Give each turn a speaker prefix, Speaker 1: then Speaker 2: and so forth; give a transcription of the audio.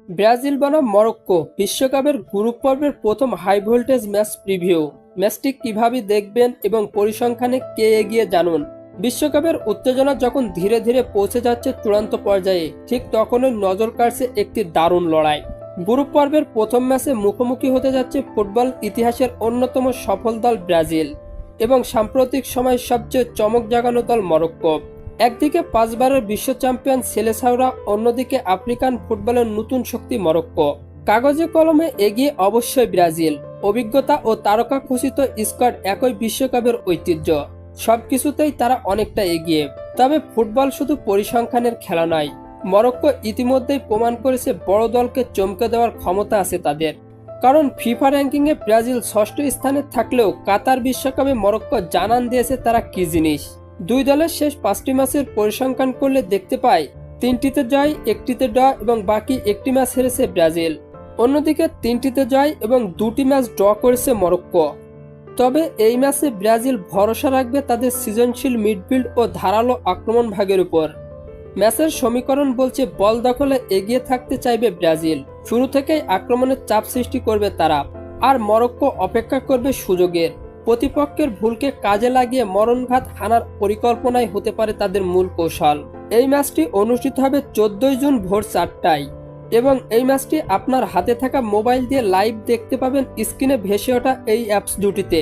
Speaker 1: Brazil বনাম Morocco বিশ্বকাপের group পর্বের প্রথম হাই ভোল্টেজ ম্যাচ প্রিভিউ। ম্যাচটি কিভাবে দেখবেন এবং পরিসংখ্যানে কে এগিয়ে জানুন। বিশ্বকাপের উত্তেজনা যখন ধীরে ধীরে পৌঁছে যাচ্ছে চূড়ান্ত পর্যায়ে, ঠিক তখনই নজর কাড়ছে একটি দারুণ লড়াই। গ্রুপ পর্বের প্রথম ম্যাচে মুখোমুখি হতে যাচ্ছে ফুটবল ইতিহাসের অন্যতম সফল দল ব্রাজিল এবং সাম্প্রতিক সময়ের সবচেয়ে চমক জাগানো দল মরক্কো। একদিকে 5বারের বিশ্ব চ্যাম্পিয়ন সেলেসাওরা, অন্যদিকে আফ্রিকান ফুটবলের নতুন শক্তি মরক্কো। কাগজে কলমে এগিয়ে অবশ্যই ব্রাজিল। অভিজ্ঞতা ও তারকা খচিত স্কোয়াড, একই বিশ্বকাপের ঐতিহ্য, সবকিছুতেই তারা অনেকটা এগিয়ে। তবে ফুটবল শুধু পরিসংখ্যানের খেলা নয়। মরক্কো ইতিমধ্যেই প্রমাণ করেছে বড় দলকে চমকে দেওয়ার ক্ষমতা আছে তাদের। কারণ ফিফা র্যাঙ্কিংয়ে ব্রাজিল ষষ্ঠ স্থানে থাকলেও কাতার বিশ্বকাপে মরক্কো জানান দিয়েছে তারা কি জিনিস। দুই দলের শেষ 5টি ম্যাচের পরিসংখ্যান করলে দেখতে পাই 3টিতে জয়, 1টিতে ড্র এবং বাকি একটি ম্যাচ হেরেছে ব্রাজিল। অন্যদিকে 3টিতে জয় এবং 2টি ম্যাচ ড্র করেছে মরক্কো। তবে এই ম্যাচে ব্রাজিল ভরসা রাখবে তাদের সৃজনশীল মিডফিল্ড ও ধারালো আক্রমণ ভাগের উপর। ম্যাচের সমীকরণ বলছে বল দখলে এগিয়ে থাকতে চাইবে ব্রাজিল, শুরু থেকেই আক্রমণের চাপ সৃষ্টি করবে তারা। আর মরক্কো অপেক্ষা করবে সুযোগের। প্রতিপক্ষের ভুলকে কাজে লাগিয়ে মরণঘাত হানার পরিকল্পনাই হতে পারে তাদের মূল কৌশল। এই ম্যাচটি অনুষ্ঠিত হবে 14 জুন ভোর 4টায় এবং এই ম্যাচটি আপনার হাতে থাকা মোবাইল দিয়ে লাইভ দেখতে পাবেন স্ক্রিনে ভেসে ওঠা এই অ্যাপস দুটিতে।